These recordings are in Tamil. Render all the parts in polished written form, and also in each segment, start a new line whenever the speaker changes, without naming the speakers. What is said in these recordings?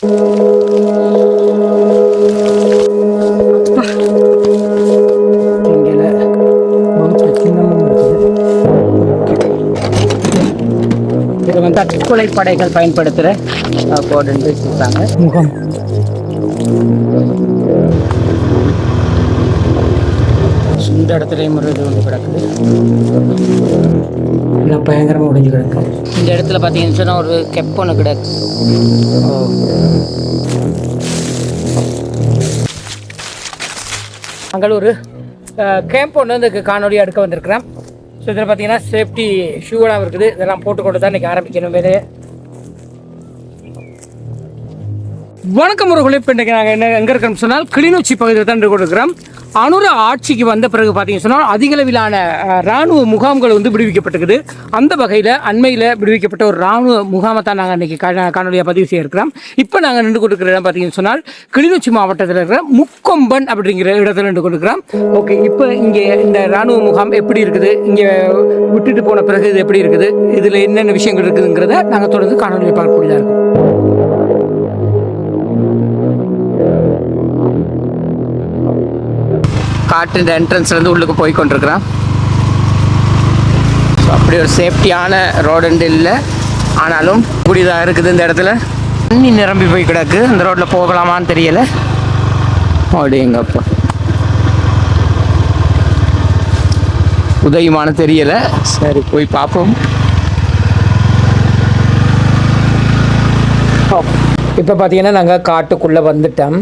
இது வந்து தற்கொலை படைகள் பயன்படுத்துகிற கோடுன்னு சொல்கிறாங்க. முகம் இந்த இடத்துலையும் ஒரு இது வந்து கிடக்குது. எல்லாம் பயங்கரமாக உடைஞ்சு கிடக்கு. இந்த இடத்துல பார்த்தீங்கன்னு சொன்னால் ஒரு கெப் ஒன்று கிடக்கு. அங்கே ஒரு கேம்ப் ஒன்று வந்து காணொலி எடுக்க வந்திருக்கிறேன். ஸோ இதில் பார்த்தீங்கன்னா சேஃப்டி ஷூவெல்லாம் இருக்குது. இதெல்லாம் போட்டுக்கொண்டு தான் இன்றைக்கி ஆரம்பிக்கணும் வேலையை. வணக்கம் ஒரு இப்போ இன்றைக்கி நாங்கள் என்ன எங்கே இருக்கிறோம்னு சொன்னால் கிளிநொச்சி பகுதியில் தான் இருக்கிறோம். அனுர ஆட்சிக்கு வந்த பிறகு பார்த்தீங்கன்னு சொன்னால் அதிகளவிலான இராணுவ முகாம்கள் வந்து விடுவிக்கப்பட்டிருக்குது. அந்த வகையில் அண்மையில் விடுவிக்கப்பட்ட ஒரு இராணுவ முகாமை தான் நாங்கள் இன்றைக்கி காணொலியாக பதிவு செய்யிருக்கிறோம். இப்போ நாங்கள் நின்று கொண்டிருக்கிற இடம் பார்த்தீங்கன்னு சொன்னால் கிளிநொச்சி மாவட்டத்தில் இருக்கிற முக்கொம்பன் அப்படிங்கிற இடத்துல நின்று கொண்டிருக்கிறோம். ஓகே, இப்போ இங்கே இந்த இராணுவ முகாம் எப்படி இருக்குது, இங்கே விட்டுட்டு போன பிறகு இது எப்படி இருக்குது, இதில் என்னென்ன விஷயங்கள் இருக்குதுங்கிறத நாங்கள் தொடர்ந்து காணொலியை பார்க்கக்கூடியதாக இருக்கும். காட்டு என்ட்ரன்ஸ்லேருந்து உள்ளுக்கு போய் கொண்டிருக்கிறான். ஸோ அப்படி ஒரு சேஃப்டியான ரோடுண்டு இல்லை, ஆனாலும் கூடியதாக இருக்குது. இந்த இடத்துல தண்ணி நிரம்பி போய் கிடக்கு. இந்த ரோட்டில் போகலாமான்னு தெரியலை. அப்படிங்கப்பா உதயமான தெரியலை. சரி, போய் பார்ப்போம். இப்போ பார்த்தீங்கன்னா நாங்கள் காட்டுக்குள்ளே வந்துட்டோம்.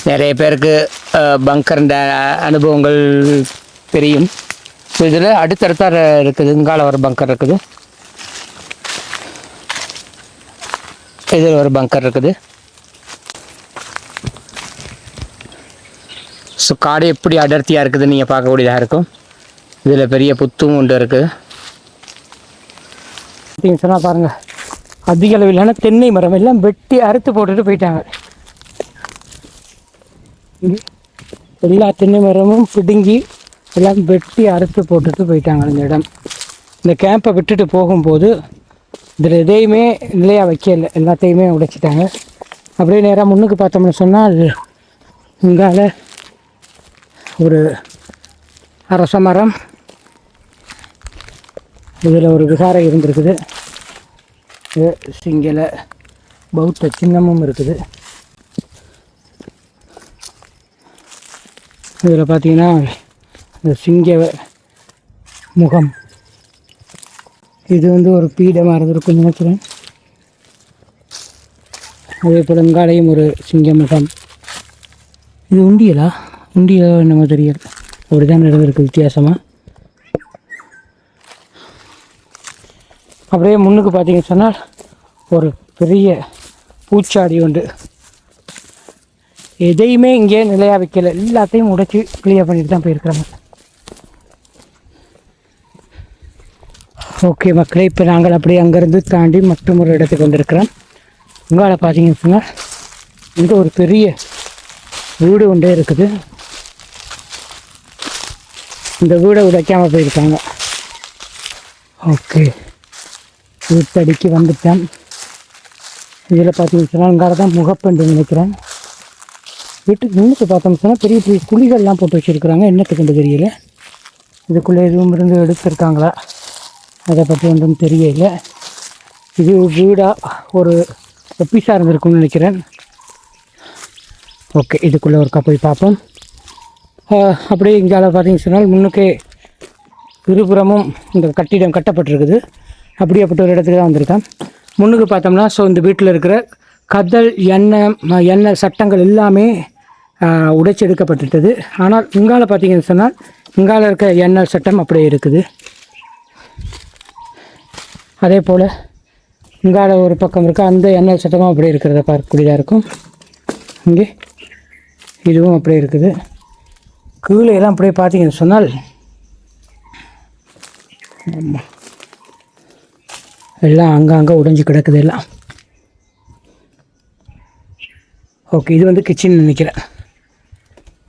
நிறைய பேருக்கு பங்கர்ன்ற அனுபவங்கள் தெரியும். ஸோ இதில் அடுத்தடுத்த இருக்குது. இங்கால ஒரு பங்கர் இருக்குது, இதில் ஒரு பங்கர் இருக்குது. ஸோ காடு எப்படி அடர்த்தியாக இருக்குதுன்னு நீங்கள் பார்க்கக்கூடியதாக இருக்கும். இதில் பெரிய புத்தும் ஒன்று இருக்குது. சொன்னால் பாருங்கள், அதிக அளவிலான தென்னை மரம் எல்லாம் வெட்டி அறுத்து போட்டுட்டு போயிட்டாங்க. எல்லா தென்னை மரமும் பிடுங்கி எல்லாம் வெட்டி அறுத்து போட்டுட்டு போயிட்டாங்க. இந்த இடம், இந்த கேம்பை விட்டுட்டு போகும்போது இதில் எதையுமே நிலையாக வைக்கல, எல்லாத்தையுமே உடைச்சிட்டாங்க. அப்படியே நேராக முன்னுக்கு பார்த்தோம்னு சொன்னால் இங்கால ஒரு அரச மரம், இதில் ஒரு விகாரை இருந்திருக்குது. சிங்கள பௌத்த சின்னமும் இருக்குது. இதில் பார்த்தீங்கன்னா இந்த சிங்க முகம், இது வந்து ஒரு பீடமாக இருந்திருக்குன்னு நினைக்கிறேன். அதே போல் இங்காலையும் ஒரு சிங்க முகம். இது உண்டியலா நம்ம தெரியல, அப்படி தான் நடந்திருக்கு வித்தியாசமாக. அப்படியே முன்னுக்கு பார்த்தீங்கன்னு சொன்னால் ஒரு பெரிய பூச்சாடி உண்டு. எதையுமே இங்கே நிலையாக வைக்கல, எல்லாத்தையும் உடைச்சி கிளியர் பண்ணிட்டு தான் போயிருக்கிறாங்க. ஓகே மக்களே, இப்போ நாங்கள் அப்படியே அங்கேருந்து தாண்டி மற்றும் ஒரு இடத்துக்கு வந்திருக்கிறோம். உங்களால் பார்த்தீங்கன்னு சொன்னால் இங்கே ஒரு பெரிய வீடு ஒன்றே இருக்குது. இந்த வீடை உடைக்காமல் போயிருக்காங்க. ஓகே, வீட்டடிக்கு வந்துட்டேன். இதில் பார்த்தீங்கன்னு சொன்னால் இங்கால தான் முகப்பெண்டு நினைக்கிறேன். வீட்டுக்கு முன்னுக்கு பார்த்தோம்னு சொன்னால் பெரிய பெரிய குழிகள்லாம் போட்டு வச்சுருக்குறாங்க. என்னத்துக்கு தெரியல, இதுக்குள்ளே எதுவும் இருந்து எடுத்துருக்காங்களா அதை பற்றி ஒன்றும் தெரியல. இது வீடாக ஒரு ஒப்பீஸாக இருந்திருக்கும்னு நினைக்கிறேன். ஓகே, இதுக்குள்ளே ஒருக்கா போய் பார்ப்போம். அப்படியே இங்கால பார்த்தீங்கன்னு சொன்னால் முன்னுக்கே இருபுறமும் இந்த கட்டிடம் கட்டப்பட்டிருக்குது. அப்படியேப்பட்ட ஒரு இடத்துக்கு தான் வந்திருக்கேன். முன்னுக்கு பார்த்தோம்னா ஸோ இந்த வீட்டில் இருக்கிற கதல் எண்ணெய் சட்டங்கள் எல்லாமே உடைச்செடுக்கப்பட்டுட்டது. ஆனால் இங்கால பார்த்தீங்கன்னு சொன்னால் இங்கால இருக்க எண்ணெய் சட்டம் அப்படியே இருக்குது. அதே போல் இங்கால ஒரு பக்கம் இருக்க அந்த எண்ணெய் சட்டமும் அப்படியே இருக்கிறத பார்க்கக்கூடியதாக இருக்கும். இங்கே இதுவும் அப்படியே இருக்குது. கீழே எல்லாம் அப்படியே பார்த்தீங்கன்னு சொன்னால் எல்லாம் அங்கங்கே உடைஞ்சி கிடக்குது எல்லாம். ஓகே, இது வந்து கிச்சன் நினைக்கிறேன்.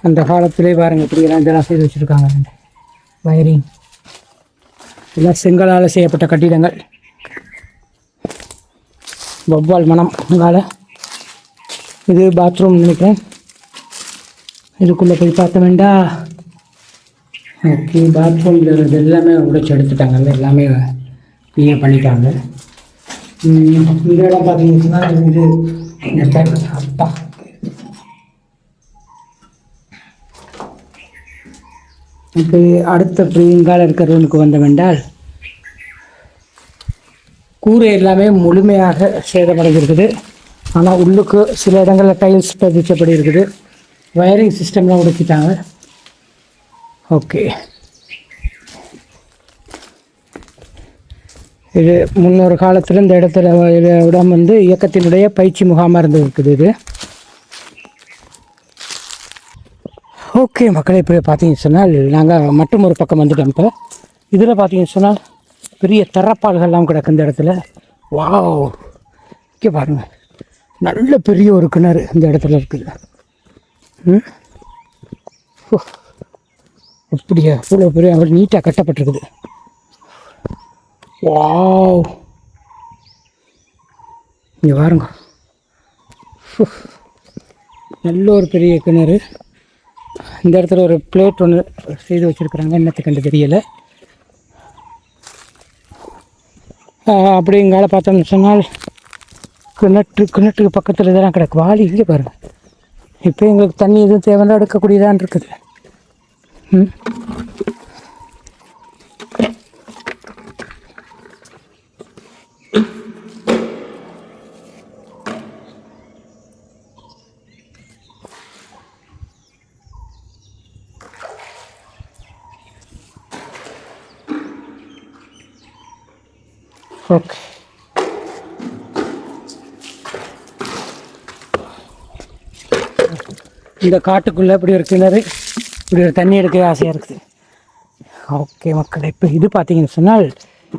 அந்த காலத்திலே பாருங்கள் இப்படியெல்லாம் இதெல்லாம் செய்து வச்சுருக்காங்க. வயரிங் எல்லாம் செங்கலால் செய்யப்பட்ட கட்டிடங்கள். வவ்வால் மனம் உங்களால். இது பாத்ரூம் நினைக்கிறேன். இதுக்குள்ளே போய் பார்த்த வேண்டாம். ஓகே, பாத்ரூமில் இருக்கிறது எல்லாமே உடைச்சி எடுத்துட்டாங்க, எல்லாமே க்ளீன் பண்ணிட்டாங்க. இந்த இடம் பார்த்தீங்கன்னா இது இந்த டைம் அப்பா இப்போ அடுத்த இங்கால இருக்கிற ரூமுக்கு வந்த வேண்டால் கூரை எல்லாமே முழுமையாக சேதமடைஞ்சிருக்குது. ஆனால் உள்ளுக்கு சில இடங்களில் டைல்ஸ் பதிச்சபடி இருக்குது. வயரிங் சிஸ்டம்லாம் உடைச்சிட்டாங்க. ஓகே, இது முன்னொரு காலத்தில் இந்த இடத்துல இடம் வந்து இயக்கத்தினுடைய பயிற்சி முகாமாக இருந்து இருக்குது இது. ஓகே மக்களை, இப்போ பார்த்தீங்கன்னு சொன்னால் நாங்கள் மட்டும் ஒரு பக்கம் வந்துட்டோம். இப்போ இதில் பார்த்தீங்கன்னு சொன்னால் பெரிய தரப்பால்கள்லாம் கிடக்கு இந்த இடத்துல. வாவ், இங்கே பாருங்கள், நல்ல பெரிய ஒரு கிணறு இந்த இடத்துல இருக்குது. அப்படியா, இவ்வளோ பெரிய அப்படி நீட்டாக கட்டப்பட்டிருக்குது. வாவ், இங்கே பாருங்க, நல்ல ஒரு பெரிய கிணறு. இந்த இடத்துல ஒரு பிளேட் ஒன்று செய்து வச்சுருக்குறாங்க, என்னத்தை கண்டு தெரியலை. அப்படி இங்கால பார்த்தோம்னு சொன்னால் கிணற்றுக்கு பக்கத்தில் இதெல்லாம் கிடக்கு. வாளி இங்கே பாருங்கள். இப்போ எங்களுக்கு தண்ணி எதுவும் தேவைன்னா எடுக்கக்கூடியதான் இருக்குது. ஓகே, இந்த காட்டுக்குள்ளே இப்படி ஒரு கிணறு, இப்படி ஒரு தண்ணி எடுக்க ஆசையாக இருக்குது. ஓகே மக்கள், இப்போ இது பார்த்தீங்கன்னு சொன்னால்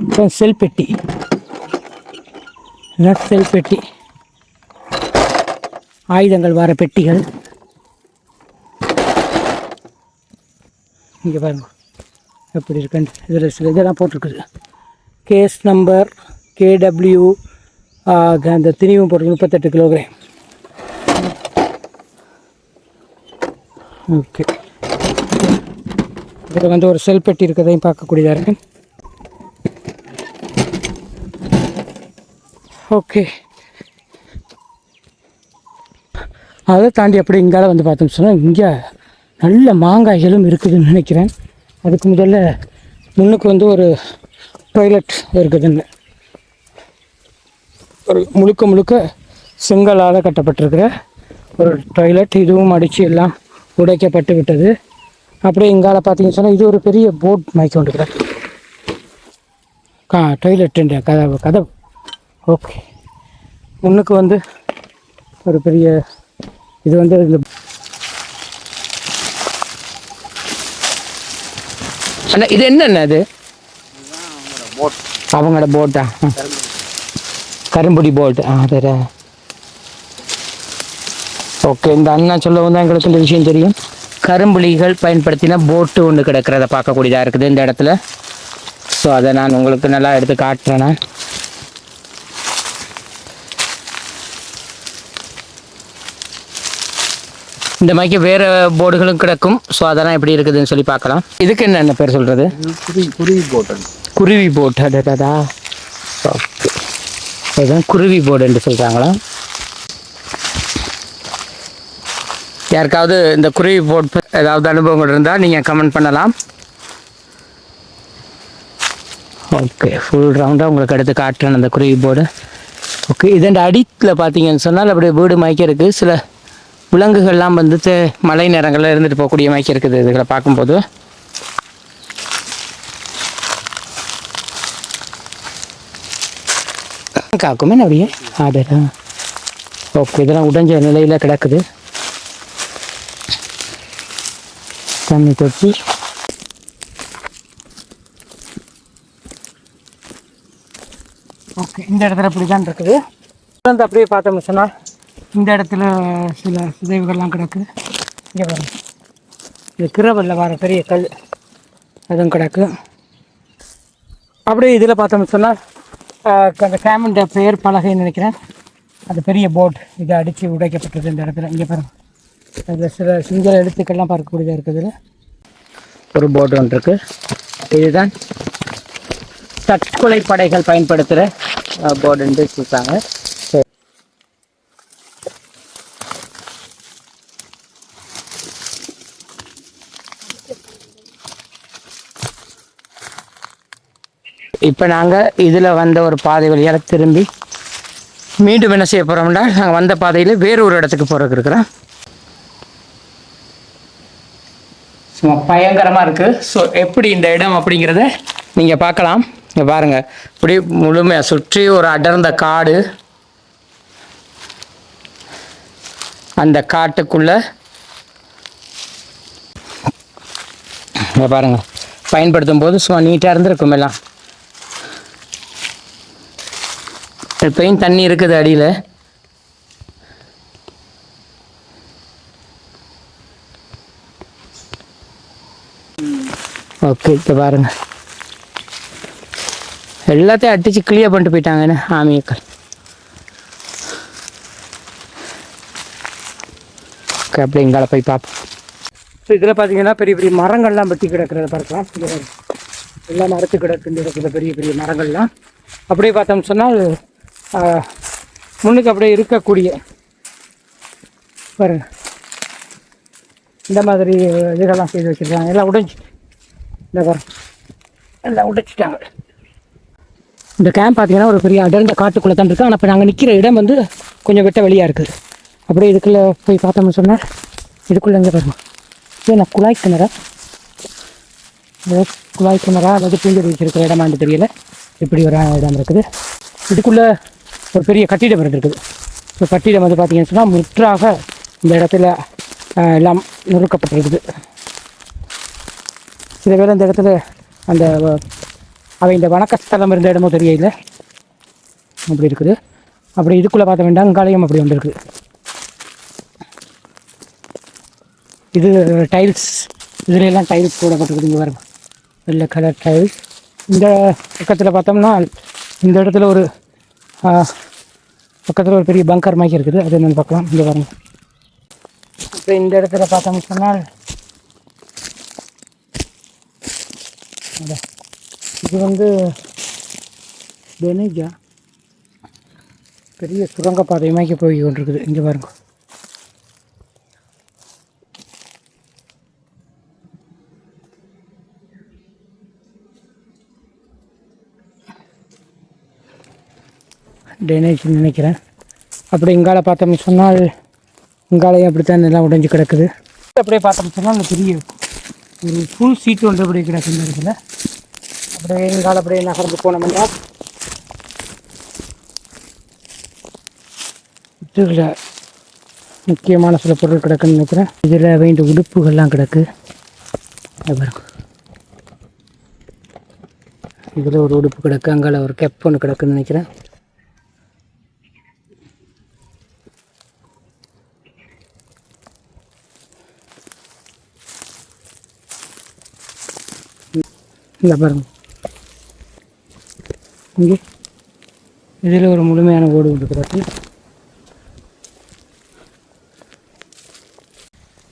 இப்போ செல் பெட்டி, ஆயுதங்கள் வர பெட்டிகள். இங்கே பாருங்க எப்படி இருக்குன்னு. இதில் சில இதெல்லாம் போட்டிருக்குது. கேஸ் நம்பர் KW, அந்த திணிவும் போட்டு 38 கிலோகிராம். ஓகே, இதில் வந்து ஒரு செல் பெட்டி இருக்கிறதையும் பார்க்கக்கூடியதாக இருக்கு. ஓகே, அதை தாண்டி அப்படி இங்கால வந்து பார்த்தோம்னு சொன்னால் இங்கே நல்ல மாங்காய்களும் இருக்குதுன்னு நினைக்கிறேன். அதுக்கு முதல்ல முன்னுக்கு வந்து ஒரு டாய்லெட் இருக்குதுன்னு, ஒரு முழுக்க செங்கலால் கட்டப்பட்டிருக்கிற ஒரு டாய்லெட். இதுவும் அடித்து எல்லாம் உடைக்கப்பட்டு விட்டது. அப்படியே இங்கால பார்த்தீங்கன்னு சொன்னால் இது ஒரு பெரிய போர்ட் மாய்க்க கொண்டுக்கிறேன். டாய்லெட்டுன்ற கதவு. ஓகே, முன்னுக்கு வந்து ஒரு பெரிய இது வந்து இந்த அண்ணா, இது என்னண்ணா? அது அவங்களோட போட்டா? கரும்புடி போட்டு. அதே. ஓகே, இந்த அண்ணா சொல்லவும் தான் எங்களுக்கு இந்த விஷயம் தெரியும். கரும்புலிகள் பயன்படுத்தின போட்டு ஒன்று கிடக்கிறத பார்க்கக்கூடியதாக இருக்குது இந்த இடத்துல. ஸோ அதை நான் உங்களுக்கு நல்லா எடுத்து காட்டுறேன். இந்த மாதிரி வேறு போர்டுகளும் கிடக்கும். ஸோ அதெல்லாம் எப்படி இருக்குதுன்னு சொல்லி பார்க்கலாம். இதுக்கு என்ன பேர் சொல்கிறது? குருவி போட். அடடா, ஓகே, அதுதான் குருவி போர்டுன்னு சொல்கிறாங்களா? யாருக்காவது இந்த குருவி போட் ஏதாவது அனுபவங்கள் இருந்தால் நீங்கள் கமெண்ட் பண்ணலாம். ஓகே, ஃபுல் ரவுண்டாக உங்களுக்கு எடுத்து காட்டுறேன் அந்த குருவி போர்டு. ஓகே, இதன் அடித்தில் பார்த்தீங்கன்னு சொன்னால் அப்படியே வீடு மயக்க இருக்குது. சில விலங்குகள்லாம் வந்துட்டு மழை நேரங்களில் இருந்துட்டு போகக்கூடிய மயக்க இருக்குது இதுகளை பார்க்கும்போது. காக்குமே அப்படியே. அதா, ஓகே, இதெல்லாம் உடைஞ்ச நிலையில் கிடக்குது. தண்ணி தொட்டி. ஓகே, இந்த இடத்துல இப்படி தான் இருக்குது. வந்து அப்படியே பார்த்தோம்னு சொன்னால் இந்த இடத்துல சில சிதைவுகள்லாம் கிடக்குது. இங்கே பாருங்க, இந்த கிரவலில் வர பெரிய கல் அதுவும் கிடக்கு. அப்படியே இதில் பார்த்தோம்னு சொன்னால் அந்த கேமண்ட பெயர் பலகைன்னு நினைக்கிறேன். அந்த பெரிய போட் இதை அடித்து உடைக்கப்பட்டது இந்த இடத்துல. இங்கே பாருங்கள், அதில் சில சிங்கள எழுத்துக்கள்லாம் பார்க்கக்கூடியதாக இருக்குதுல ஒரு போட் ஒன்று இருக்குது. இதுதான் தற்கொலை படைகள் பயன்படுத்துகிற போர்டுன்னு சொல்லிட்டாங்க. இப்போ நாங்கள் இதில் வந்த ஒரு பாதை வழியால் திரும்பி மீண்டும் என்ன செய்ய போகிறோம்னா, நாங்கள் வந்த பாதையில் வேறு ஒரு இடத்துக்கு போகிறதுக்கு இருக்கிறோம். சும்மா பயங்கரமாக இருக்குது. ஸோ எப்படி இந்த இடம் அப்படிங்கிறத நீங்கள் பார்க்கலாம். இங்கே பாருங்கள், இப்படி முழுமையாக சுற்றி ஒரு அடர்ந்த காடு. அந்த காட்டுக்குள்ளே இங்கே பாருங்கள், பயன்படுத்தும் போது சும்மா நீட்டாக இருந்திருக்கும் எல்லாம். இப்பயும் தண்ணி இருக்குது அடியில். ஓகே, இப்போ பாருங்கள், எல்லாத்தையும் அடித்து கிளியர் பண்ணிட்டு போயிட்டாங்கன்னு ஆமியக்கள். ஓகே, அப்படி இங்கால போய் பார்ப்போம். ஸோ இதில் பார்த்தீங்கன்னா பெரிய பெரிய மரங்கள்லாம் வெட்டி கிடக்கிறத பார்க்கலாம். எல்லாம் மரத்து கிடக்கு இந்த இடத்துல பெரிய பெரிய மரங்கள்லாம். அப்படியே பார்த்தோம்னு சொன்னால் முன்னுக்கு அப்படியே இருக்கக்கூடிய பாருங்க, இந்த மாதிரி இதெல்லாம் செய்து வச்சுருக்காங்க. எல்லாம் உடைஞ்சி இந்த பாருங்க, எல்லாம் உடைச்சிட்டாங்க. இந்த கேம்ப் பார்த்தீங்கன்னா ஒரு பெரிய அடர்ந்த காட்டுக்குள்ளே தான் இருக்குது. ஆனால் இப்போ நாங்கள் நிற்கிற இடம் வந்து கொஞ்சம் வெட்ட வெளியாக இருக்குது. அப்படியே இதுக்குள்ளே போய் பார்த்தோம்னு சொன்னால் இதுக்குள்ளே எங்கே பாருங்க, இது நான் குழாய் கிணறா அதாவது பூஞ்சொடி வச்சுருக்கிற இடமான்னு தெரியல. இப்படி ஒரு இடம் இருக்குது. இதுக்குள்ளே ஒரு பெரிய கட்டிடம் இருக்குது. ஸோ கட்டிடம் வந்து பார்த்தீங்கன்னு சொன்னால் முற்றாக இந்த இடத்துல எல்லாம் நொறுக்கப்பட்டிருக்குது. சில பேர் அந்த இடத்துல அந்த அவை இந்த வணக்கஸ்தலம் இருந்த இடமோ தெரியல, அப்படி இருக்குது. அப்படி இதுக்குள்ளே பார்த்த வேண்டாம், அங்காலயம் அப்படி ஒன்று இருக்குது. இது டைல்ஸ், இதில் எல்லாம் டைல்ஸ் போடப்பட்டிருக்குது. இங்கே வரும் வெள்ளை கலர் டைல்ஸ். இந்த பக்கத்தில் பார்த்தோம்னா இந்த இடத்துல ஒரு பக்கத்தில் ஒரு பெரிய பங்கர் மாதிரி இருக்குது. அது என்னென்னு பார்க்கலாம். இங்கே பாருங்க. இப்போ இந்த இடத்துல பார்த்தோம்னு சொன்னால் இது வந்து பெனேஜா பெரிய சுரங்கப்பாதை மாதிரி போய் கொண்டிருக்குது. இங்கே பாருங்க. டேனேஜ் நினைக்கிறேன். அப்படி இங்கால பார்த்தோம்னு சொன்னால் இங்காலையும் அப்படித்தான் எல்லாம் உடைஞ்சு கிடக்குது. அப்படியே பார்த்தோம்னு சொன்னால் அந்த பெரிய ஒரு ஃபுல் சீட்டு ஒன்று அப்படியே கிடக்கு இந்த இடத்துல. அப்படியே இங்கால அப்படியே நகர்ந்து போனோம்னா இதில் முக்கியமான சில பொருள் கிடக்குன்னு நினைக்கிறேன். இதில் வேண்டிய உடுப்புகள்லாம் கிடக்கு. இதில் ஒரு உடுப்பு கிடக்கு, அங்கால ஒரு கெப் ஒன்று கிடக்குன்னு நினைக்கிறேன். இல்லை பாருங்க, இங்கே இதில் ஒரு முழுமையான ஓடு ஒன்று கிடக்கு.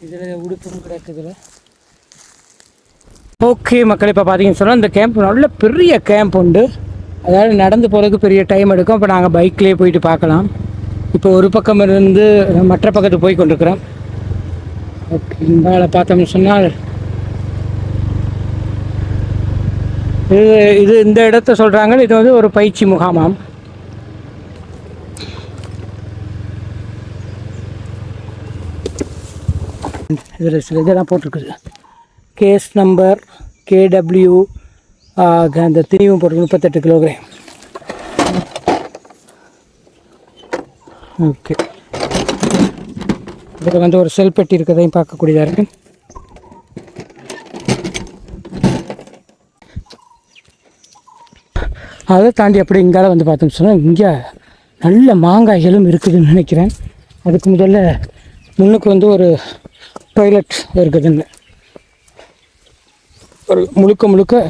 இதில் உடுப்பும் கிடக்குதுல. ஓகே மக்கள், இப்போ பார்த்தீங்கன்னு சொன்னால் இந்த கேம்ப் நல்ல பெரிய கேம்ப் உண்டு. அதாவது நடந்து போகிறதுக்கு பெரிய டைம் எடுக்கும். இப்போ நாங்கள் பைக்லேயே போயிட்டு பார்க்கலாம். இப்போ ஒரு பக்கம் இருந்து மற்ற பக்கத்துக்கு போய் கொண்டிருக்கிறோம். ஓகே, இங்கால பார்த்தோம்னு சொன்னால் இது இந்த இடத்த சொல்கிறாங்க, இது வந்து ஒரு பயிற்சி முகாமாம். இதில் சில இதெல்லாம் போட்டிருக்குது. கேஸ் நம்பர் KW அந்த திணிவும் போட்டு 38 கிலோகிராம். ஓகே, இதில் வந்து ஒரு செல் பெட்டி இருக்கிறதையும் பார்க்கக்கூடியதாக இருக்குது. அதை தாண்டி அப்படி இங்கால வந்து பார்த்தோம்னு சொன்னால் இங்கே நல்ல மாங்காய்களும் இருக்குதுன்னு நினைக்கிறேன். அதுக்கு முதல்ல முன்னுக்கு வந்து ஒரு டாய்லெட் இருக்குதுங்க. ஒரு முழுக்க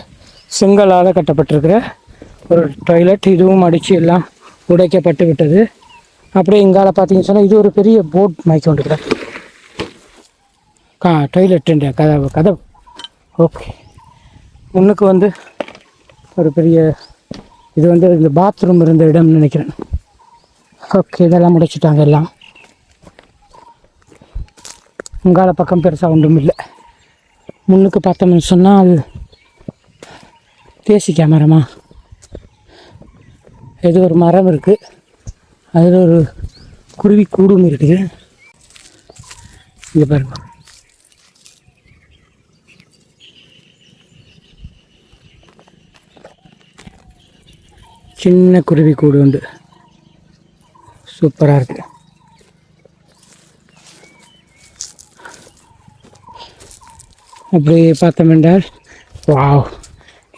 செங்கலால் கட்டப்பட்டிருக்கிற ஒரு டாய்லெட். இதுவும் அடித்து எல்லாம் உடைக்கப்பட்டு விட்டது. அப்படியே இங்கால பார்த்தீங்கன்னு சொன்னால் இது ஒரு பெரிய போட் மைக் ஒன்று இருக்கிறேன். டாய்லெட்டுன்ற கதவு. ஓகே, முன்னுக்கு வந்து ஒரு பெரிய இது வந்து இந்த பாத்ரூம் இருந்த இடம்னு நினைக்கிறேன். ஓகே, இதெல்லாம் முடிச்சுட்டாங்க எல்லாம். உங்கால பக்கம் பெருசாக ஒன்றும் இல்லை. முன்னுக்கு பார்த்தோம்னு சொன்னால் தேசிக்கா மரமா, ஏதோ ஒரு மரம் இருக்குது, அதில் ஒரு குருவி கூடும் இருக்குது. இங்கே பாருங்க, சின்ன குருவி கூடு உண்டு, சூப்பராக இருக்குது. அப்படி பார்த்தோம் என்றால், வாவ்,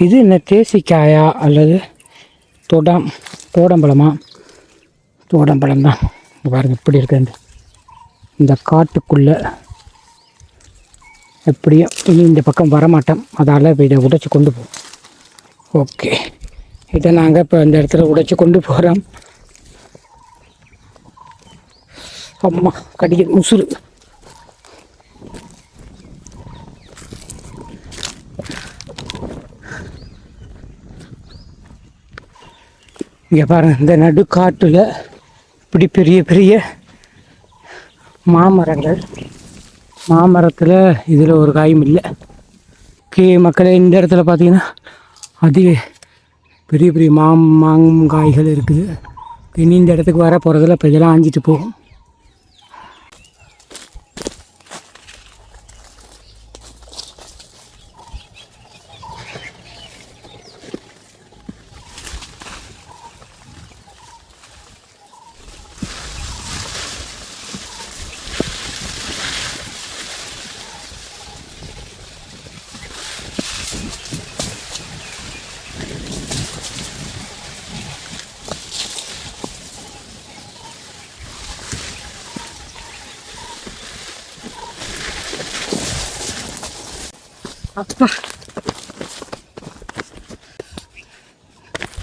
இது என்ன தேசிக்காயா அல்லது தோடம்பழமா? தோடம்பழம் தான். பாருங்க எப்படி இருக்குது இந்த காட்டுக்குள்ளே. எப்படியும் இனி இந்த பக்கம் வரமாட்டோம், அதால் இப்போ இதை உடைச்சி கொண்டு போவோம். ஓகே, இதை நாங்கள் இப்போ இந்த இடத்துல உடைச்சி கொண்டு போகிறோம். அம்மா கடிக்க முசுறு. இங்கே பாருங்கள், இந்த நடுக்காட்டில் இப்படி பெரிய பெரிய மாமரத்தில் இதில் ஒரு காயும் இல்லை. மக்களே, இந்த இடத்துல பார்த்தீங்கன்னா அதிக பெரிய பெரிய மாங்காய்கள் இருக்குது. இனி இந்த இடத்துக்கு வர போகிறதில்ல, இப்போ இதெல்லாம் ஆஞ்சிட்டு போகும். அப்பா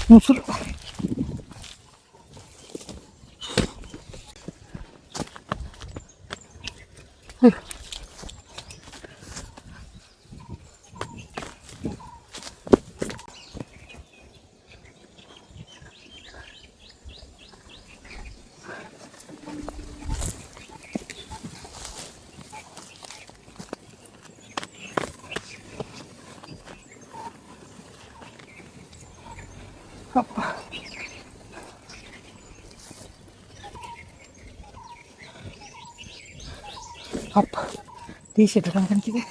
முசுறு. அப்பா அப்பா டிஷர்ட் தான் கணிக்குது.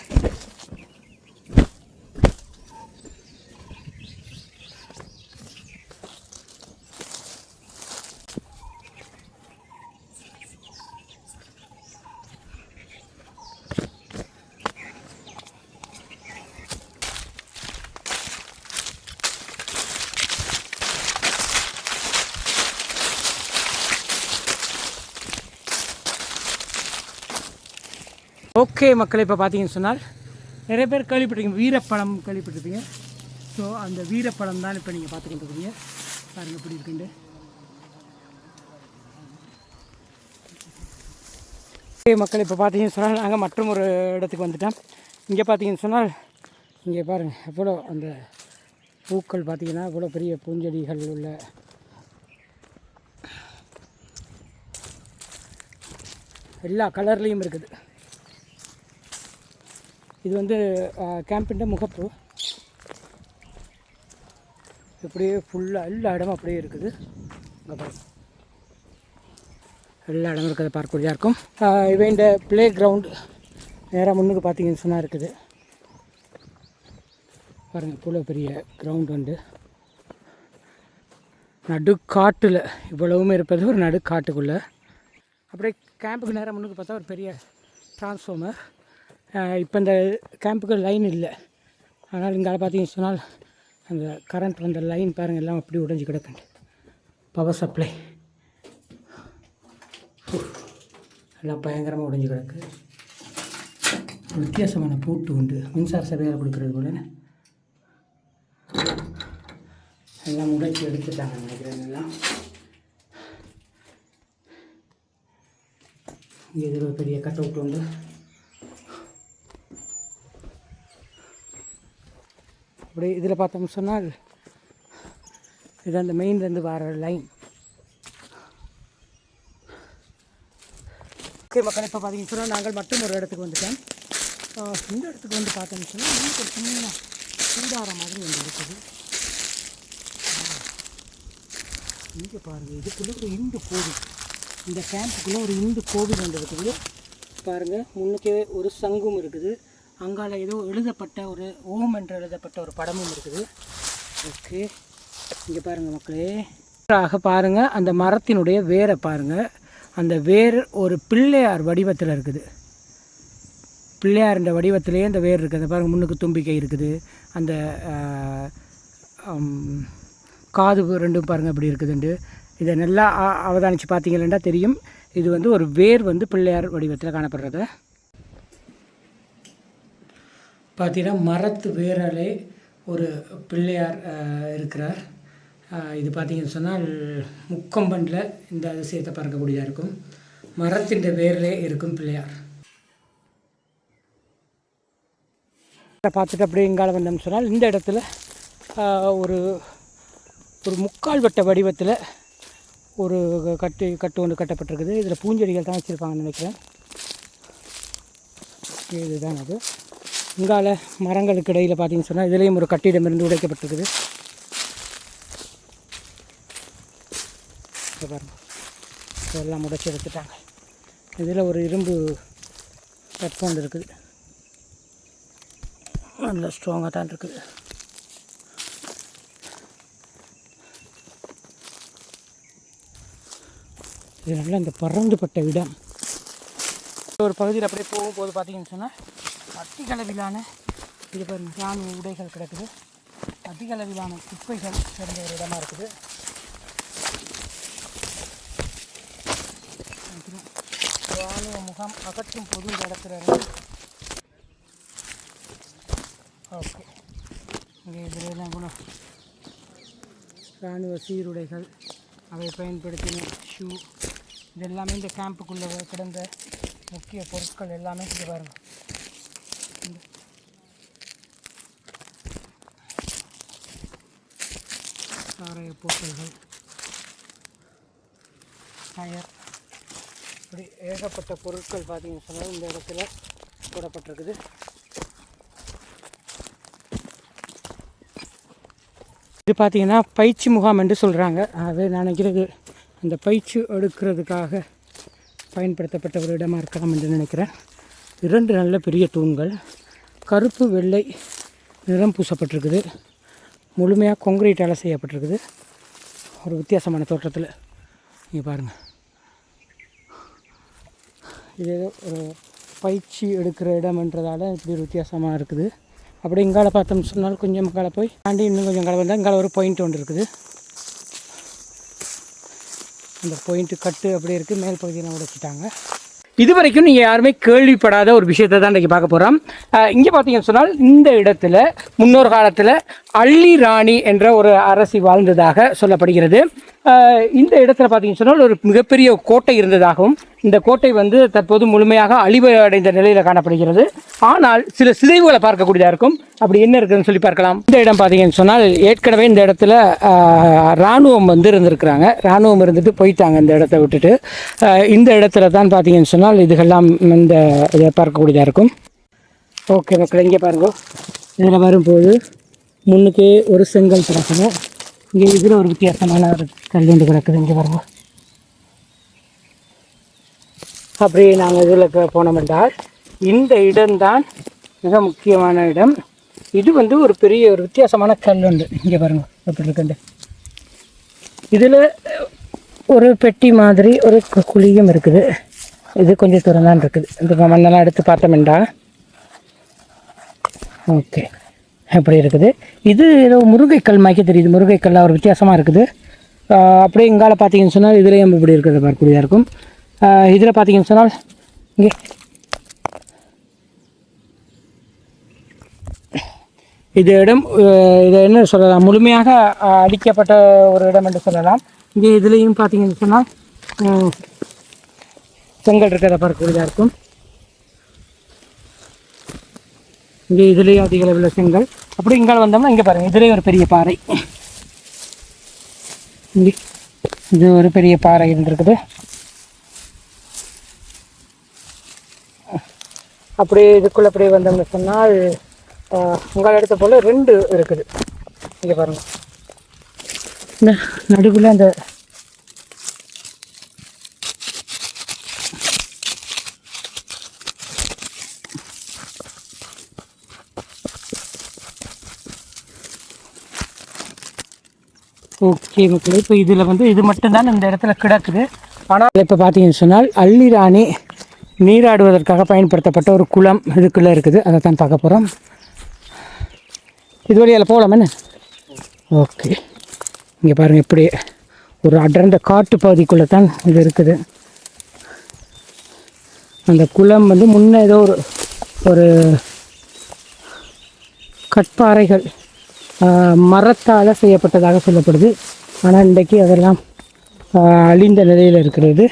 ஓகே மக்களே, இப்போ பார்த்தீங்கன்னு சொன்னால் நிறைய பேர் கேள்விப்பட்டிருக்கீங்க, வீரப்பழம் கேள்விப்பட்டிருப்பீங்க. ஸோ அந்த வீரப்பழம் தான் இப்போ நீங்கள் பார்த்துக்கிட்டு இருக்கீங்க. பாருங்கள் எப்படி இருக்குண்டு. ஓகே மக்கள், இப்போ பார்த்தீங்கன்னு சொன்னால் நாங்கள் மற்றும் ஒரு இடத்துக்கு வந்துட்டோம். இங்கே பார்த்தீங்கன்னு சொன்னால் இங்கே பாருங்கள் எவ்வளோ அந்த பூக்கள் பார்த்தீங்கன்னா எவ்வளோ பெரிய பூஞ்செடிகள் உள்ள எல்லா கலர்லேயும் இருக்குது. இது வந்து கேம்பின் முகப்பு. இப்படியே ஃபுல்லாக எல்லா இடமும் அப்படியே இருக்குது. இங்கே பாருங்க, எல்லா இடமும் இருக்கிறத பார்க்கக்கூடியதாக இருக்கும். இவன் இந்த ப்ளே கிரவுண்டு நேராக முன்னுக்கு பார்த்தீங்கன்னு சொன்னால் இருக்குது. பாருங்கள், இவ்வளோ பெரிய கிரவுண்ட் வந்து நடுக்காட்டில் இவ்வளவுமே இருப்பது ஒரு நடுக்காட்டுக்குள்ளே. அப்படியே கேம்புக்கு நேராக முன்னுக்கு பார்த்தா ஒரு பெரிய டிரான்ஸ்ஃபார்மர். இப்போ இந்த கேம்புக்கு லைன் இல்லை, அதனால் இங்கே பார்த்தீங்கன்னு சொன்னால் அந்த கரண்ட் வந்த லைன் பாருங்கள் எல்லாம் அப்படி உடைஞ்சி கிடக்குண்டு. பவர் சப்ளை எல்லாம் பயங்கரமாக உடைஞ்சி கிடக்கு. வித்தியாசமான பூட்டு உண்டு, மின்சார சபையால் கொடுக்குறது கூட எல்லாம் உடைச்சி எடுத்துட்டாங்க நினைக்கிறேன். எல்லாம் இங்கே இதில் ஒரு பெரிய கட் அவுட் உண்டு. அப்படி இதில் பார்த்தோம்னு சொன்னால் இது அந்த மெயின்லேருந்து வர லைன். ஓகே மக்கள், இப்போ பார்த்தீங்கன்னு சொன்னால் நாங்கள் மட்டும் ஒரு இடத்துக்கு வந்துட்டோம். இந்த இடத்துக்கு வந்து பார்த்தோம்னு சொன்னால் இன்னும் ஒரு சின்ன சூடார மாதிரி ஒன்று இருக்குது. இங்கே பாருங்கள், இதுக்குள்ளே ஒரு இந்து கோவில், இந்த கேம்புக்குள்ளே ஒரு இந்து கோவில் ஒன்று இருக்குது பாருங்கள். முன்னுக்கே ஒரு சங்கும் இருக்குது, அங்கால ஏதோ எழுதப்பட்ட ஒரு ஓம் என்று எழுதப்பட்ட ஒரு படமும் இருக்குது. ஓகே, இங்கே பாருங்கள் மக்களே, பாருங்கள் அந்த மரத்தினுடைய வேரை பாருங்கள். அந்த வேர் ஒரு பிள்ளையார் வடிவத்தில் இருக்குது. பிள்ளையார்ன்ற வடிவத்திலேயே அந்த வேர் இருக்குது. பாருங்கள், முன்னுக்கு தும்பிக்கை இருக்குது, அந்த காது ரெண்டும் பாருங்கள் எப்படி இருக்குதுண்டு. இதை நல்லா அவதானித்து பார்த்தீங்கன்னா தெரியும். இது வந்து ஒரு வேர் வந்து பிள்ளையார் வடிவத்தில் காணப்படுறது. பார்த்தீங்கன்னா மரத்து வேராலே ஒரு பிள்ளையார் இருக்கிறார். இது பார்த்தீங்கன்னு சொன்னால் முக்கம்பனில் இந்த அதிசயத்தை பார்க்கக்கூடியதாக இருக்கும். மரத்தின் வேரிலே இருக்கும் பிள்ளையார். பார்த்துட்டு அப்படியே எங்கால வந்தோம்னு சொன்னால் இந்த இடத்துல ஒரு ஒரு முக்கால் வட்ட வடிவத்தில் ஒரு கட்டு ஒன்று கட்டப்பட்டிருக்குது. இதில் பூஞ்செடிகள் தான் வச்சுருப்பாங்கன்னு நினைக்கிறேன். இதுதான் அது. இங்கால மரங்களுக்கு இடையில் பார்த்தீங்கன்னு சொன்னால் இதுலேயும் ஒரு கட்டிடமிருந்து உடைக்கப்பட்டிருக்குது. பாருங்கள், இதெல்லாம் உடைச்சி எடுத்துட்டாங்க. இதில் ஒரு இரும்பு பிளாட்ஃபார்ம் இருக்குது, நல்ல ஸ்ட்ராங்காக தான் இருக்குது. இது நல்லா இந்த பறந்துபட்ட இடம். ஒரு பகுதியில் அப்படியே போகும்போது பார்த்தீங்கன்னு சொன்னால் அதிகளவிலான இது பாருங்கள் ராணுவ உடைகள் கிடக்குது. அதிகளவிலான குப்பைகள் சேர்ந்த ஒரு இடமா இருக்குது. ராணுவ முகாம் அகற்றும் பொது இந்த இடத்துல இருந்து. ஓகே, இங்கே இதிலெல்லாம் கூட இராணுவ சீருடைகள், அவை பயன்படுத்தின ஷூ, இது எல்லாமே இந்த கேம்புக்குள்ளே கிடந்த முக்கிய பொருட்கள் எல்லாமே இங்கே பாருங்கள். சாராய பூக்கள்கள், டயர், இப்படி ஏகப்பட்ட பொருட்கள் பார்த்தீங்கன்னு சொன்னால் இந்த இடத்துல போடப்பட்டிருக்குது. இது பார்த்தீங்கன்னா பயிற்சி முகாம் என்று சொல்கிறாங்க. அது நான் நினைக்கிறது அந்த பயிற்சி எடுக்கிறதுக்காக பயன்படுத்தப்பட்ட ஒரு இடமா இருக்கலாம் என்று நினைக்கிறேன். 2 நல்ல பெரிய தூண்கள், கருப்பு வெள்ளை நிறம் பூசப்பட்டிருக்குது. முழுமையாக கான்கிரீட்டால் செய்யப்பட்டிருக்குது. ஒரு வித்தியாசமான தோற்றத்தில் இங்கே பாருங்கள். இது ஏதோ ஒரு பயிற்சி எடுக்கிற இடம்ன்றதால இப்படி ஒரு வித்தியாசமாக இருக்குது. அப்படி இங்கால பார்த்தோம்னு சொன்னால் கொஞ்சம் கால போய் தாண்டி இன்னும் கொஞ்சம் கால வந்தால் இங்கால ஒரு பாயிண்ட் ஒன்று இருக்குது. அந்த பாயிண்ட்டு கட்டு அப்படியே இருக்குது. மேல் பகுதியில் உடைச்சிட்டாங்க. இது வரைக்கும் நீங்கள் யாருமே கேள்விப்படாத ஒரு விஷயத்தை தான் இன்றைக்கி பார்க்க போகிறோம். இங்கே பார்த்தீங்கன்னு சொன்னால் இந்த இடத்துல முன்னொரு காலத்தில் அள்ளி ராணி என்ற ஒரு அரசி வாழ்ந்ததாக சொல்லப்படுகிறது. இந்த இடத்துல பார்த்தீங்கன்னு சொன்னால் ஒரு மிகப்பெரிய கோட்டை இருந்ததாகவும், இந்த கோட்டை வந்து தற்போது முழுமையாக அழிவு அடைந்த நிலையில் காணப்படுகிறது. ஆனால் சில சிதைவுகளை பார்க்கக்கூடியதாக இருக்கும். அப்படி என்ன இருக்குதுன்னு சொல்லி பார்க்கலாம். இந்த இடம் பார்த்தீங்கன்னு சொன்னால் ஏற்கனவே இந்த இடத்துல இராணுவம் வந்து இருந்திருக்கிறாங்க. இராணுவம் இருந்துட்டு போயிட்டாங்க இந்த இடத்த விட்டுட்டு. இந்த இடத்துல தான் பார்த்தீங்கன்னு சொன்னால் இதுகெல்லாம் இந்த இதை பார்க்கக்கூடியதாக இருக்கும். ஓகே மக்கள், இங்கே பாருங்க. இதில் வரும்போது முன்னுக்கே ஒரு செங்கல் கிடக்கணும். இங்கே இதில் ஒரு வித்தியாசமான ஒரு கல்வெண்டு கிடக்குது. இங்கே பாருங்க. அப்படியே நாங்கள் இதில் போனோம் என்றால் இந்த இடம்தான் மிக முக்கியமான இடம். இது வந்து ஒரு பெரிய ஒரு வித்தியாசமான கல்வெண்டு. இங்கே பாருங்க எப்படி இருக்குண்டு. இதில் ஒரு பெட்டி மாதிரி ஒரு குழியும் இருக்குது. இது கொஞ்சம் தூரம் தான் இருக்குது. இந்த மண்ணெல்லாம் எடுத்து பார்த்தோம்டா. ஓகே, எப்படி இருக்குது. இது ஏதோ முருங்கைக்கல் மாக்கி தெரியுது. முருங்கைக்கல்லாம் ஒரு வித்தியாசமாக இருக்குது. அப்படியே இங்கால பார்த்தீங்கன்னு சொன்னால் இதுலேயும் இப்படி இருக்கிறத பார்க்கக்கூடியதாக இருக்கும். இதில் பார்த்தீங்கன்னு சொன்னால் இங்கே இது இடம் இதை என்ன சொல்லலாம், முழுமையாக அடிக்கப்பட்ட ஒரு இடம் என்று சொல்லலாம். இங்கே இதுலேயும் பார்த்தீங்கன்னு சொன்னால் செங்கல் இருக்கிறத பார்க்கக்கூடியதாக இருக்கும். இங்கே இதுலேயும் அதிக அளவில் செங்கல். அப்படி இங்கே வந்தோம்னா இங்கே பாருங்கள், இதுலேயும் ஒரு பெரிய பாறை. இங்கே இது ஒரு பெரிய பாறை இருந்திருக்குது. அப்படியே இதுக்குள்ளே அப்படியே வந்தோம்னு சொன்னால் உங்கள் இடத்த போல் 2 இருக்குது. இங்கே பாருங்கள், இந்த நடுவில் அந்த ஓகே மக்களே, இப்போ இதில் வந்து இது மட்டும்தான் இந்த இடத்துல கிடக்குது. ஆனால் இப்போ பார்த்தீங்கன்னு சொன்னால் அள்ளிராணி நீராடுவதற்காக பயன்படுத்தப்பட்ட ஒரு குளம் இதுக்குள்ளே இருக்குது. அதை தான் பார்க்க போகிறோம். இது வழியால் போகலாம் என்ன? ஓகே, இங்கே பாருங்கள், இப்படி ஒரு அடர்ந்த காட்டு பகுதிக்குள்ளே தான் இது இருக்குது. அந்த குளம் வந்து முன்னே ஏதோ ஒரு கற்பாறைகள் மரத்தால் செய்யப்பட்டதாக சொல்லப்படுது. ஆனால் இன்றைக்கு அதெல்லாம் அழிந்த நிலையில் இருக்கிறது.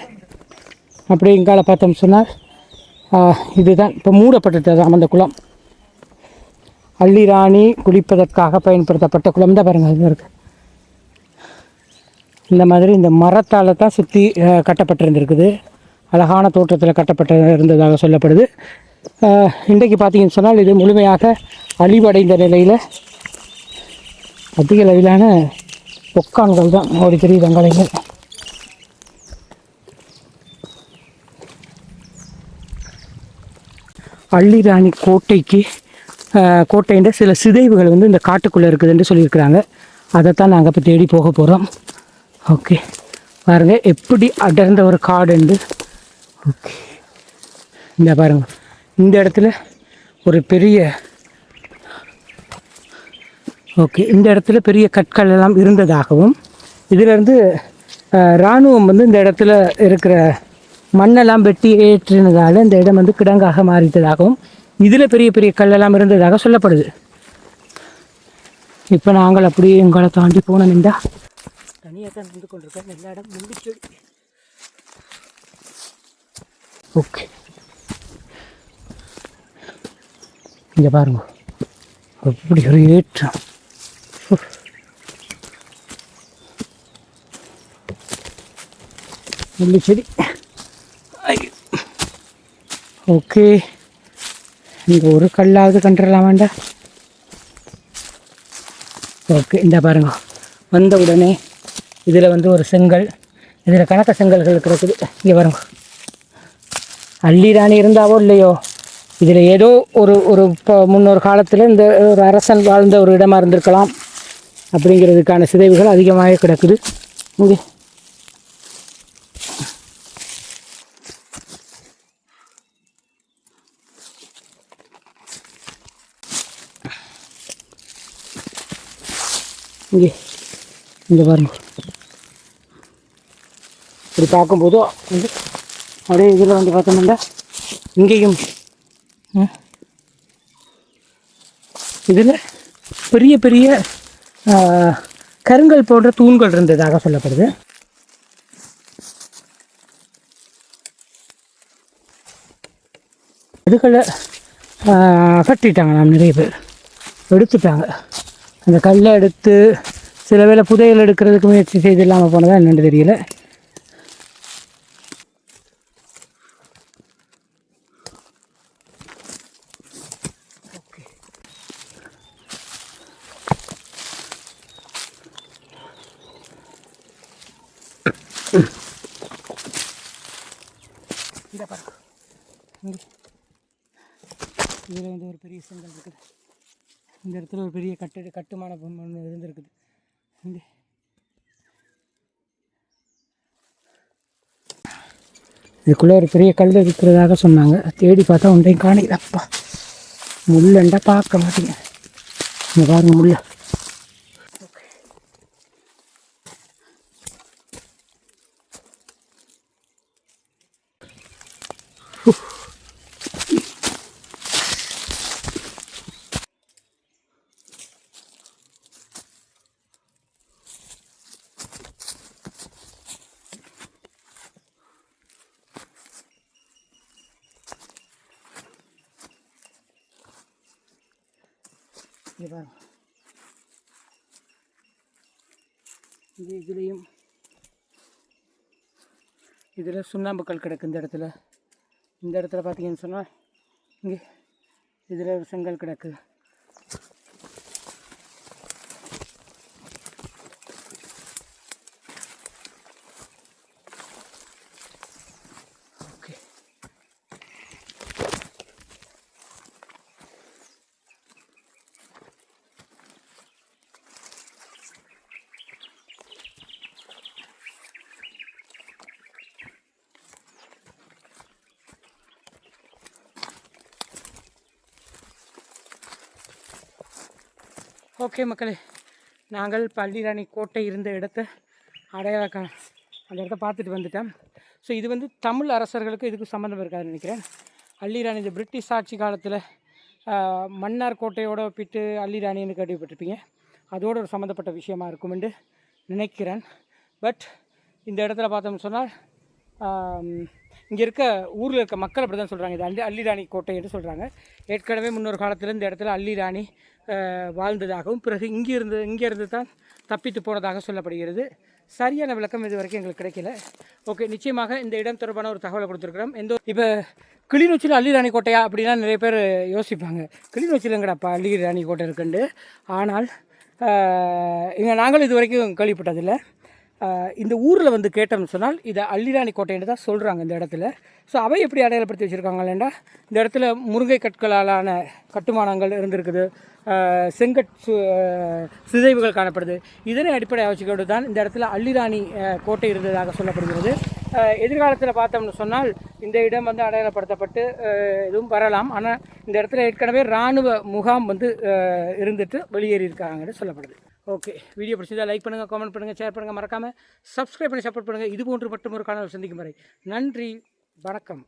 அப்படியே இங்கால பார்த்தோம் சொன்னால் இதுதான் இப்போ மூடப்பட்டது அந்த குளம். அள்ளிராணி குளிப்பதற்காக பயன்படுத்தப்பட்ட குளம் தான் பாருங்கள், இது இருக்குது. இந்த மாதிரி இந்த மரத்தால் தான் சுற்றி கட்டப்பட்டிருந்திருக்குது. அழகான தோற்றத்தில் இருந்ததாக சொல்லப்படுது. இன்றைக்கு பார்த்தீங்கன்னு சொன்னால் இது முழுமையாக அழிவடைந்த நிலையில் அதிக அளவிலான பொக்கான்கள் தான் ஓடி தெரியுது அங்காலைகள். அள்ளிராணி கோட்டைன்ற சில சிதைவுகள் வந்து இந்த காட்டுக்குள்ளே இருக்குதுன்னு சொல்லியிருக்கிறாங்க. அதைத்தான் நாங்கள் இப்போ தேடி போக போகிறோம். ஓகே, பாருங்கள் எப்படி அடர்ந்த ஒரு காடுண்டு. ஓகே, இந்த பாருங்கள், இந்த இடத்துல ஒரு பெரிய இந்த இடத்துல பெரிய கற்கள் எல்லாம் இருந்ததாகவும், இதிலேருந்து இராணுவம் வந்து இந்த இடத்துல இருக்கிற மண்ணெல்லாம் வெட்டி ஏற்றினதால் இந்த இடம் வந்து கிடங்காக மாறிட்டதாகவும், இதில் பெரிய பெரிய கல்லெல்லாம் இருந்ததாக சொல்லப்படுது. இப்போ நாங்கள் அப்படியே எங்களை தாண்டி போனோம்டா தனியாக தான் வந்து கொண்டிருக்கேன். எல்லா இடம் முடிச்சு. ஓகே, இங்கே பாருங்க, அப்படி ஒரு ஏற்றம். முள்ளிச்செடி. ஓகே, இங்கே ஒரு கல்லாவது கண்டுடலாமாண்டா. ஓகே, இந்த பாருங்க, வந்த உடனே இதில் வந்து ஒரு செங்கல், இதில் கணக்க செங்கல்கள் இருக்குது. இங்கே பாருங்க, அள்ளிராணி இருந்தாவோ இல்லையோ, இதில் ஏதோ ஒரு முன்னொரு காலத்தில் இந்த ஒரு அரசன் வாழ்ந்த ஒரு இடமா இருந்திருக்கலாம் அப்படிங்கிறதுக்கான சிதைவுகள் அதிகமாக கிடக்குது. இங்கே இங்கே பாருங்க, இப்படி பார்க்கும்போது வந்து அப்படியே இதில் வந்து பார்த்தோம்னா இங்கேயும் இதில் பெரிய பெரிய கருங்கல் போன்ற தூண்கள் இருந்ததாக சொல்லப்படுது. அதுக்களை அகற்றிட்டாங்க, நாம் நிறைய பேர் எடுத்துட்டாங்க. அந்த கல்லை எடுத்து சில வேளை புதையல் எடுக்கிறதுக்கு முயற்சி செய்து இல்லாமல் போனதா என்னென்னு தெரியல. இந்த பாருங்க, இதில் வந்து ஒரு பெரிய செங்கல் இருக்குது. இந்த இடத்துல ஒரு பெரிய கட்டுமான பொம்மை இருந்திருக்குது. இதுக்குள்ளே ஒரு பெரிய கல் இருக்கிறதாக சொன்னாங்க. தேடி பார்த்தா ஒன்றையும் காணிக்கப்பா, முள்ளண்டா பார்க்க மாட்டீங்க. இங்கே பாருங்க, முள்ள. இங்கே பாருங்க, இங்கே இதுலேயும் இதில் சுண்ணாம்புக்கல் கிடக்கு. இந்த இடத்துல பார்த்தீங்கன்னு சொன்னால் இங்கே இதில் ஒரு செங்கல் கிடக்கு. ஓகே மக்களே, நாங்கள் அல்லிராணி கோட்டை இருந்த இடத்த அடையாளம் அந்த இடத்த பார்த்துட்டு வந்துட்டேன். ஸோ இது வந்து தமிழ் அரசர்களுக்கு இதுக்கு சம்மந்தம் இருக்காதுன்னு நினைக்கிறேன். அல்லிராணி இந்த பிரிட்டிஷ் ஆட்சி காலத்தில் மன்னார் கோட்டையோடு ஒப்பிட்டு அல்லிராணின்னு கேள்விப்பட்டிருப்பீங்க, அதோடு ஒரு சம்மந்தப்பட்ட விஷயமா இருக்குமென்று நினைக்கிறேன். பட் இந்த இடத்துல பார்த்தோம்னு சொன்னால் இங்கே இருக்க ஊரில் இருக்க மக்கள் அப்படி தான் சொல்கிறாங்க, இது அல்லிராணி கோட்டை என்று சொல்கிறாங்க. ஏற்கனவே முன்னொரு காலத்தில் இந்த இடத்துல அல்லிராணி வாழ்ந்ததாகவும் பிறகு இங்கே இருந்து தான் தப்பித்து போனதாக சொல்லப்படுகிறது. சரியான விளக்கம் இது வரைக்கும் எங்களுக்கு கிடைக்கல. ஓகே, நிச்சயமாக இந்த இடம் தொடர்பான ஒரு தகவலை கொடுத்துருக்குறோம். இப்போ கிளிநொச்சியில் அல்லிராணி கோட்டையா அப்படின்னா நிறைய பேர் யோசிப்பாங்க, கிளிநொச்சியில் எங்கடாப்பா அல்லிராணி கோட்டை இருக்குண்டு. ஆனால் இங்கே நாங்களும் இது வரைக்கும் கேள்விப்பட்டதில்லை. இந்த ஊரில் வந்து கேட்டோம்னு சொன்னால் இதை அல்லிராணி கோட்டைன்னு தான் சொல்கிறாங்க இந்த இடத்துல. ஸோ அவை எப்படி அடையாளப்படுத்தி வச்சுருக்காங்களேண்டா, இந்த இடத்துல முருங்கை கற்களாலான கட்டுமானங்கள் இருந்திருக்குது, சிதைவுகள் காணப்படுது. இதனை அடிப்படையாக வச்சுக்கிட்டு தான் இந்த இடத்துல அல்லிராணி கோட்டை இருந்ததாக சொல்லப்படுகிறது. எதிர்காலத்தில் பார்த்தோம்னு சொன்னால் இந்த இடம் வந்து அடையாளப்படுத்தப்பட்டு எதுவும் வரலாம். ஆனால் இந்த இடத்துல ஏற்கனவே இராணுவ முகாம் வந்து இருந்துட்டு வெளியேறியிருக்காங்கன்னு சொல்லப்படுது. ஓகே, வீடியோ பிடிச்சதா லைக் பண்ணுங்கள், கமெண்ட் பண்ணுங்கள், ஷேர் பண்ணுங்கள், மறக்காமல் சப்ஸ்கிரைப் பண்ணி சப்போர்ட் பண்ணுங்கள். இது போன்று மட்டும் ஒரு காணொலி சந்திக்கும் வரை நன்றி, வணக்கம்.